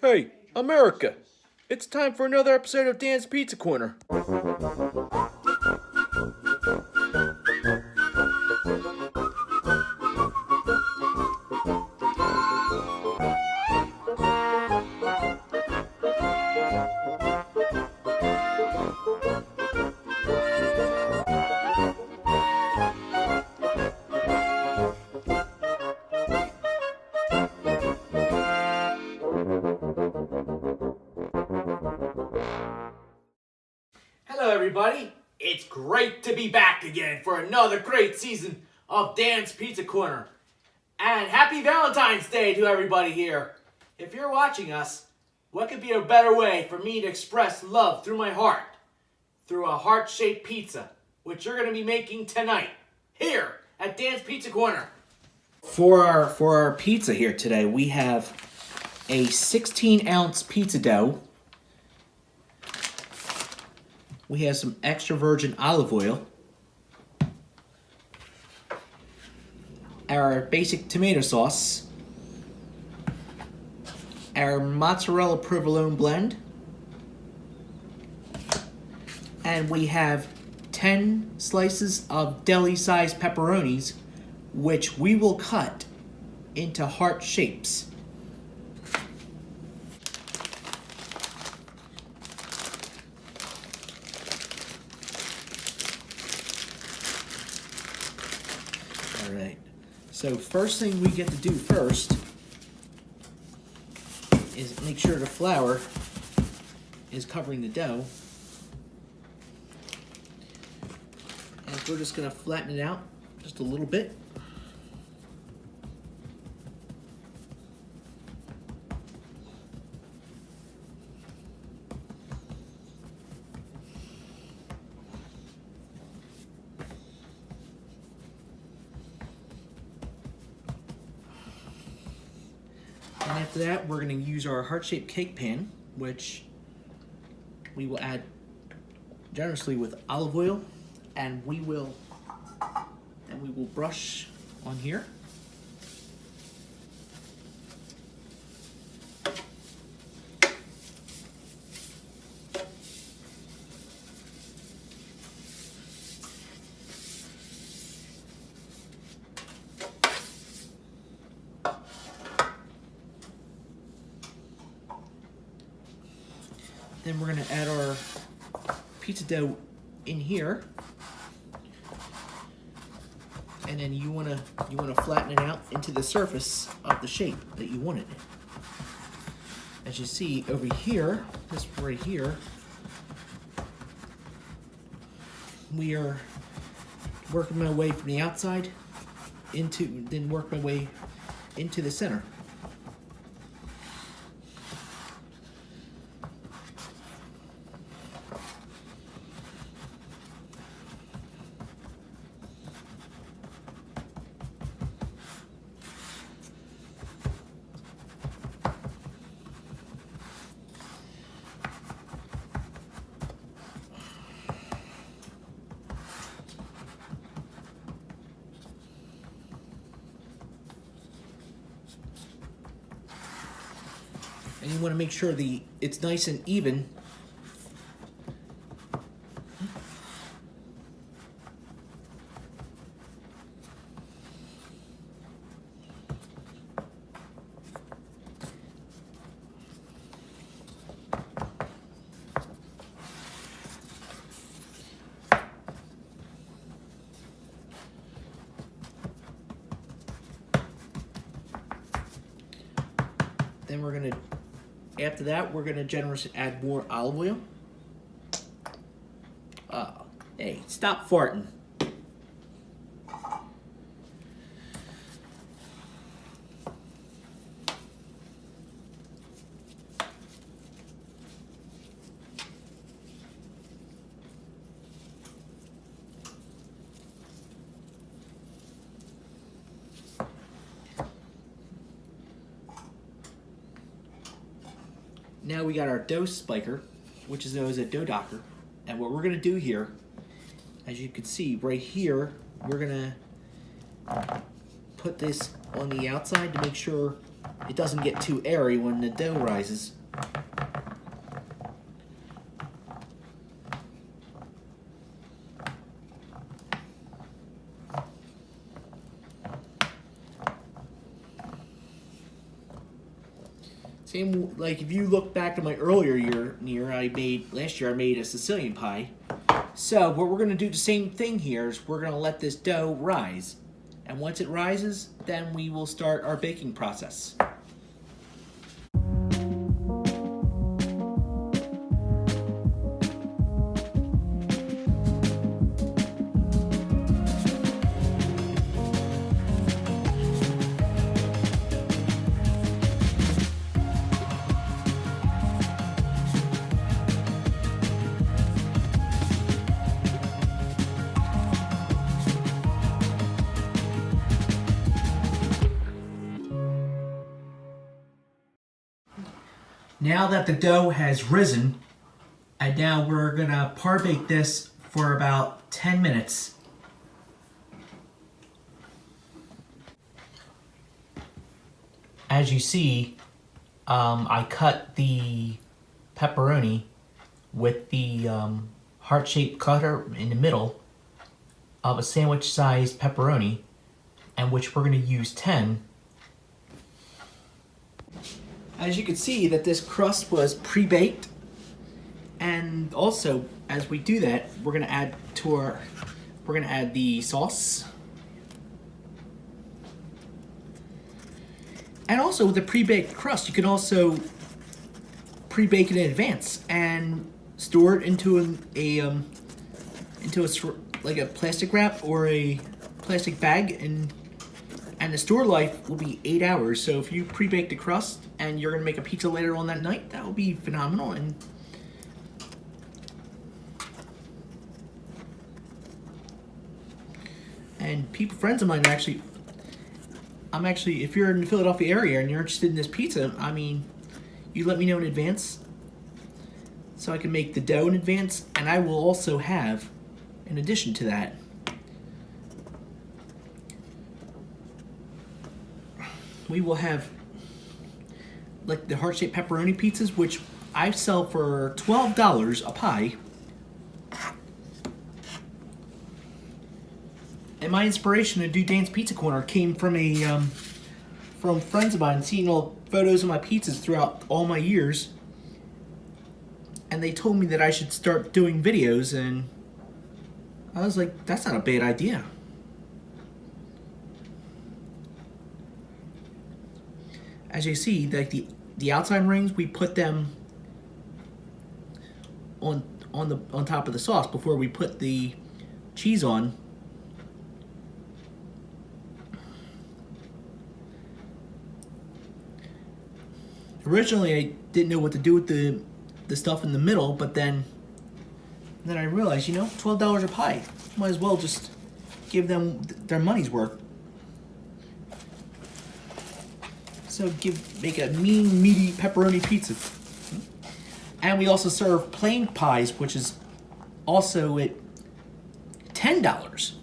Hey, America! It's time for another episode of Dan's Pizza Corner. Hello, everybody. It's great to be back again for another great season of Dan's Pizza Corner. And happy Valentine's Day to everybody here. If you're watching us, what could be a better way for me to express love through my heart? Through a heart-shaped pizza, which you're going to be making tonight, here at Dan's Pizza Corner. For our pizza here today, we have a 16-ounce pizza dough. We have some extra virgin olive oil, our basic tomato sauce, our mozzarella provolone blend, and we have 10 slices of deli-sized pepperonis, which we will cut into heart shapes. Alright, so first thing we get to do first is make sure the flour is covering the dough. And we're just going to flatten it out just a little bit. And after that, we're going to use our heart-shaped cake pan, which we will add generously with olive oil, and we will brush on here. Then we're going to add our pizza dough in here, and then you want to flatten it out into the surface of the shape that you want it. As you see over here, this right here, we are working my way from the outside then work my way into the center. And you want to make sure it's nice and even. Then after that, we're gonna generously add more olive oil. Hey, stop farting. Now we got our dough spiker, which is known as a dough docker. And what we're gonna do here, as you can see right here, we're gonna put this on the outside to make sure it doesn't get too airy when the dough rises. Same, like if you look back to my earlier year, last year I made a Sicilian pie. So what we're gonna do the same thing here is we're gonna let this dough rise. And once it rises, then we will start our baking process. Now that the dough has risen, and now we're gonna par bake this for about 10 minutes. As you see, I cut the pepperoni with the heart-shaped cutter in the middle of a sandwich-sized pepperoni, and which we're gonna use 10. As you can see that this crust was pre-baked, and also as we do that, we're gonna add the sauce. And also with the pre-baked crust, you can also pre-bake it in advance and store it into like a plastic wrap or a plastic bag, and the store life will be 8 hours. So if you pre-bake the crust and you're gonna make a pizza later on that night, that will be phenomenal. And friends of mine are actually, if you're in the Philadelphia area and you're interested in this pizza, I mean, you let me know in advance so I can make the dough in advance, and I will also have, in addition to that, we will have like the heart-shaped pepperoni pizzas, which I sell for $12 a pie. And my inspiration to do Dan's Pizza Corner came from from friends of mine seeing all photos of my pizzas throughout all my years, and they told me that I should start doing videos, and I was like, that's not a bad idea. As you see, like the outside rings, we put them on top of the sauce before we put the cheese on. Originally, I didn't know what to do with the stuff in the middle, but then I realized, $12 a pie. Might as well just give them their money's worth. So make a mean, meaty pepperoni pizza. And we also serve plain pies, which is also at $10.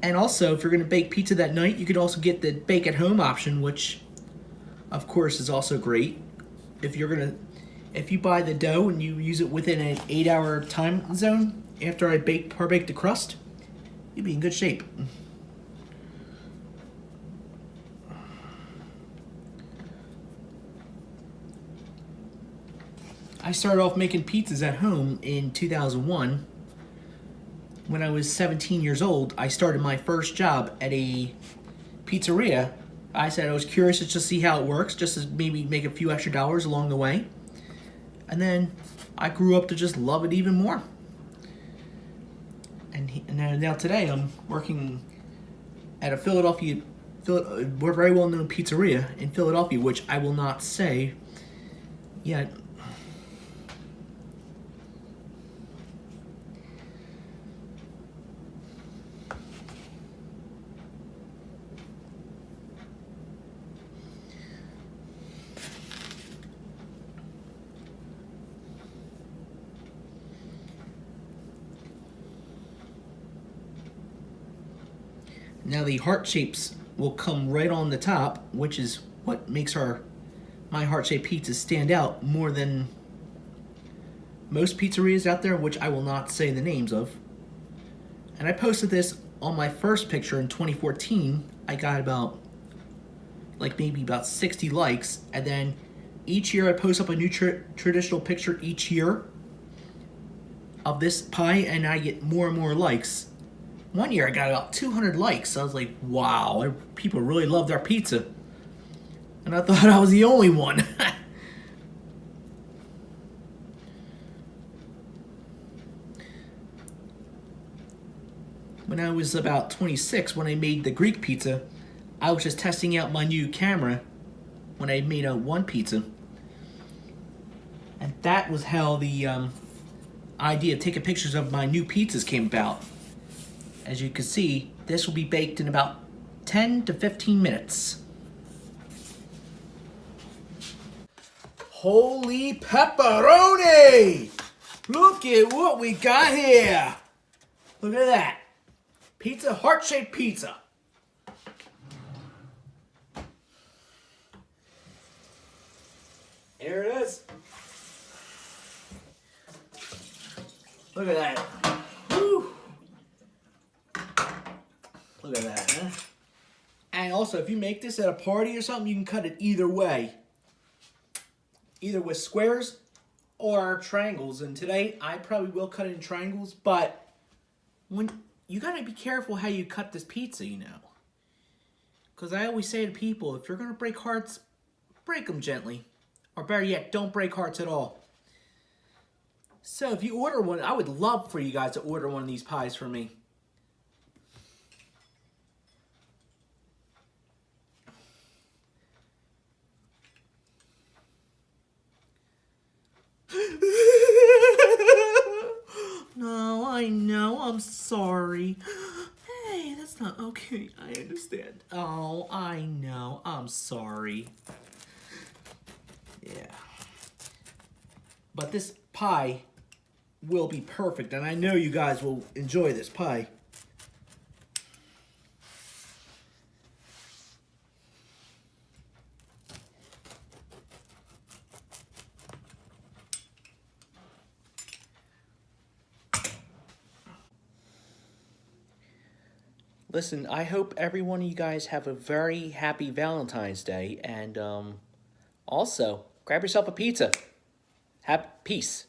And also, if you're going to bake pizza that night, you could also get the bake at home option, which of course is also great. If you buy the dough and you use it within an 8-hour time zone after I par-bake the crust, you'll be in good shape. I started off making pizzas at home in 2001. When I was 17 years old, I started my first job at a pizzeria. I said I was curious just to see how it works, just to maybe make a few extra dollars along the way. And then I grew up to just love it even more. And now today I'm working at a very well-known pizzeria in Philadelphia, which I will not say yet. Now the heart shapes will come right on the top, which is what makes my heart-shaped pizza stand out more than most pizzerias out there, which I will not say the names of. And I posted this on my first picture in 2014. I got maybe about 60 likes, and then each year I post up a new traditional picture each year of this pie, and I get more and more likes. One year I got about 200 likes. So I was like, wow, people really loved our pizza. And I thought I was the only one. When I was about 26, when I made the Greek pizza, I was just testing out my new camera when I made a one pizza. And that was how the idea of taking pictures of my new pizzas came about. As you can see, this will be baked in about 10 to 15 minutes. Holy pepperoni! Look at what we got here! Look at that. Pizza, heart-shaped pizza. Here it is. Look at that. Woo! Look at that, huh? And also, if you make this at a party or something, you can cut it either way. Either with squares or triangles. And today, I probably will cut it in triangles, but you gotta be careful how you cut this pizza, you know. Because I always say to people, if you're gonna break hearts, break them gently. Or better yet, don't break hearts at all. So if you order one, I would love for you guys to order one of these pies for me. No, I know, I'm sorry. Hey, that's not okay, I understand. Oh, I know, I'm sorry. Yeah. But this pie will be perfect, and I know you guys will enjoy this pie. Listen, I hope every one of you guys have a very happy Valentine's Day, and also, grab yourself a pizza. Have peace.